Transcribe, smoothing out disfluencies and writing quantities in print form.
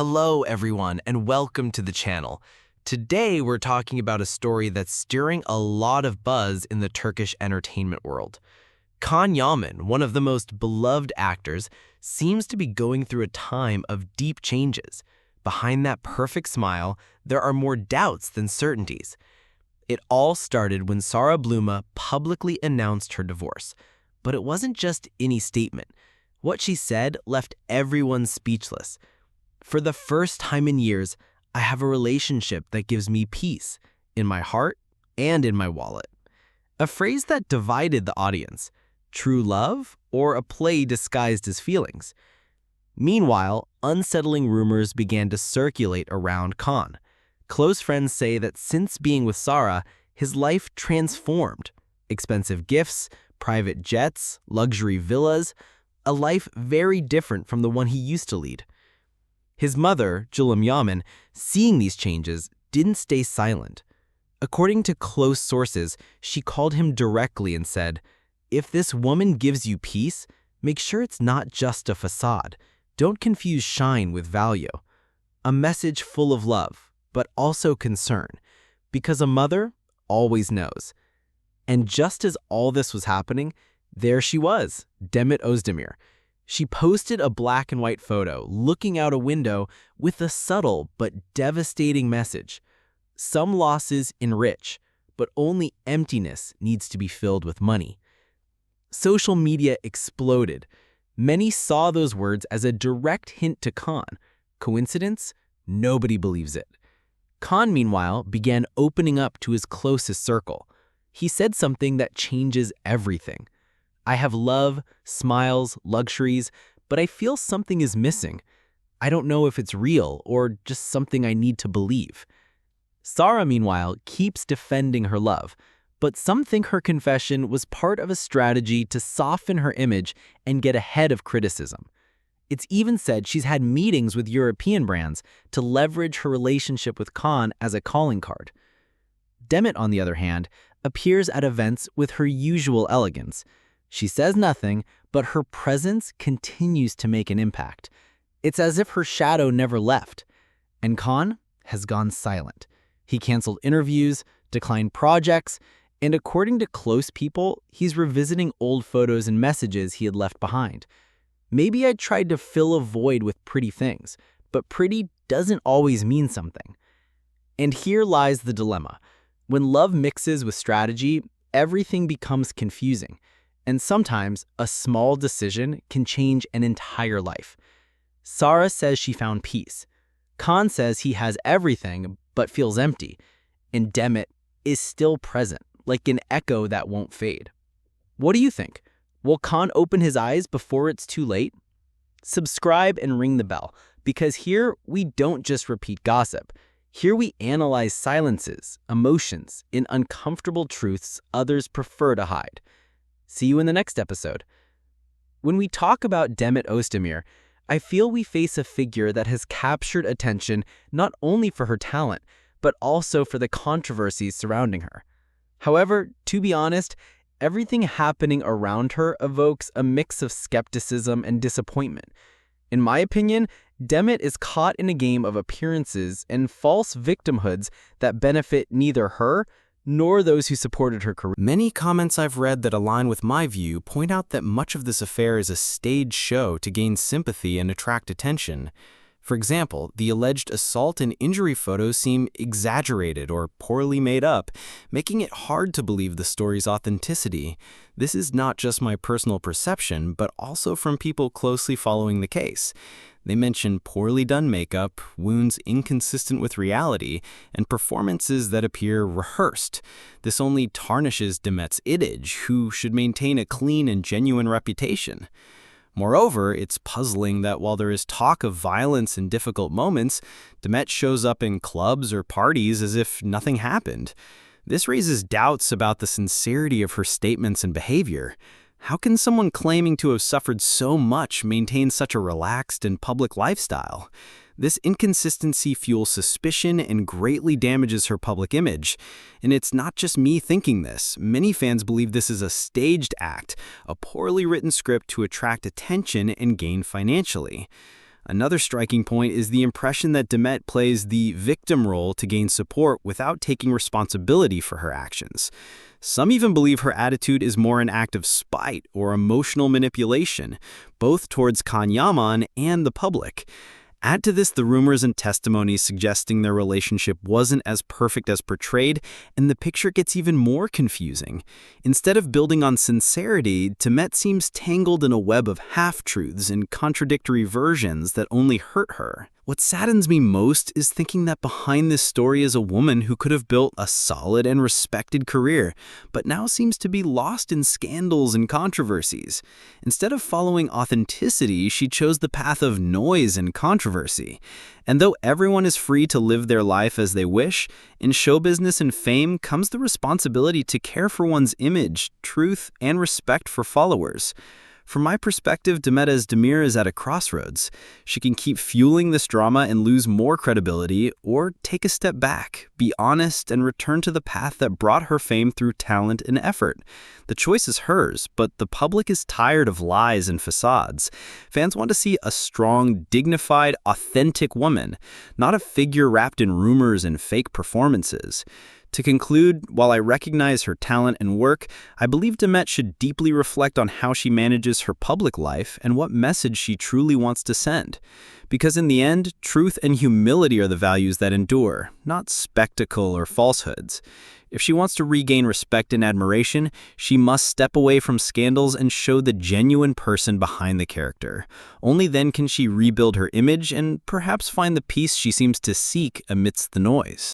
Hello everyone and welcome to the channel. Today we're talking about a story that's stirring a lot of buzz in the Turkish entertainment world. Kaan Yaman, one of the most beloved actors, seems to be going through a time of deep changes. Behind that perfect smile, there are more doubts than certainties. It all started when Sara Bluma publicly announced her divorce. But it wasn't just any statement. What she said left everyone speechless. For the first time in years, I have a relationship that gives me peace in my heart and in my wallet. A phrase that divided the audience. True love or a play disguised as feelings? Meanwhile, unsettling rumors began to circulate around Kaan. Close friends say that since being with Sara, his life transformed. Expensive gifts, private jets, luxury villas, a life very different from the one he used to lead. His mother, Demet Yaman, seeing these changes, didn't stay silent. According to close sources, she called him directly and said, "If this woman gives you peace, make sure it's not just a facade. Don't confuse shine with value." A message full of love, but also concern, because a mother always knows. And just as all this was happening, there she was, Demet Özdemir. She posted a black and white photo looking out a window with a subtle but devastating message. Some losses enrich, but only emptiness needs to be filled with money. Social media exploded. Many saw those words as a direct hint to Kaan. Coincidence? Nobody believes it. Kaan, meanwhile, began opening up to his closest circle. He said something that changes everything. "I have love, smiles, luxuries, but I feel something is missing. I don't know if it's real or just something I need to believe." Sara, meanwhile, keeps defending her love, but some think her confession was part of a strategy to soften her image and get ahead of criticism. It's even said she's had meetings with European brands to leverage her relationship with Kaan as a calling card. Demet, on the other hand, appears at events with her usual elegance. She says nothing, but her presence continues to make an impact. It's as if her shadow never left. And Kaan has gone silent. He canceled interviews, declined projects, and according to close people, he's revisiting old photos and messages he had left behind. "Maybe I tried to fill a void with pretty things, but pretty doesn't always mean something." And here lies the dilemma. When love mixes with strategy, everything becomes confusing. And sometimes a small decision can change an entire life. Sara says she found peace. Kaan says he has everything but feels empty. And Demet is still present, like an echo that won't fade. What do you think? Will Kaan open his eyes before it's too late? Subscribe and ring the bell, because here we don't just repeat gossip. Here we analyze silences, emotions, and uncomfortable truths others prefer to hide. See you in the next episode. When we talk about Demet Özdemir, I feel we face a figure that has captured attention not only for her talent, but also for the controversies surrounding her. However, to be honest, everything happening around her evokes a mix of skepticism and disappointment. In my opinion, Demet is caught in a game of appearances and false victimhoods that benefit neither her nor those who supported her career. Many comments I've read that align with my view point out that much of this affair is a staged show to gain sympathy and attract attention. For example, the alleged assault and injury photos seem exaggerated or poorly made up, making it hard to believe the story's authenticity. This is not just my personal perception, but also from people closely following the case. They mention poorly done makeup, wounds inconsistent with reality, and performances that appear rehearsed. This only tarnishes Demet's image, who should maintain a clean and genuine reputation. Moreover, it's puzzling that while there is talk of violence and difficult moments, Demet shows up in clubs or parties as if nothing happened. This raises doubts about the sincerity of her statements and behavior. How can someone claiming to have suffered so much maintain such a relaxed and public lifestyle? This inconsistency fuels suspicion and greatly damages her public image. And it's not just me thinking this. Many fans believe this is a staged act, a poorly written script to attract attention and gain financially. Another striking point is the impression that Demet plays the victim role to gain support without taking responsibility for her actions. Some even believe her attitude is more an act of spite or emotional manipulation, both towards Kan Yaman and the public. Add to this the rumors and testimonies suggesting their relationship wasn't as perfect as portrayed, and the picture gets even more confusing. Instead of building on sincerity, Demet seems tangled in a web of half-truths and contradictory versions that only hurt her. What saddens me most is thinking that behind this story is a woman who could have built a solid and respected career, but now seems to be lost in scandals and controversies. Instead of following authenticity, she chose the path of noise and controversy. And though everyone is free to live their life as they wish, in show business and fame comes the responsibility to care for one's image, truth, and respect for followers. From my perspective, Demet Özdemir is at a crossroads. She can keep fueling this drama and lose more credibility, or take a step back, be honest, and return to the path that brought her fame through talent and effort. The choice is hers, but the public is tired of lies and facades. Fans want to see a strong, dignified, authentic woman, not a figure wrapped in rumors and fake performances. To conclude, while I recognize her talent and work, I believe Demet should deeply reflect on how she manages her public life and what message she truly wants to send. Because in the end, truth and humility are the values that endure, not spectacle or falsehoods. If she wants to regain respect and admiration, she must step away from scandals and show the genuine person behind the character. Only then can she rebuild her image and perhaps find the peace she seems to seek amidst the noise.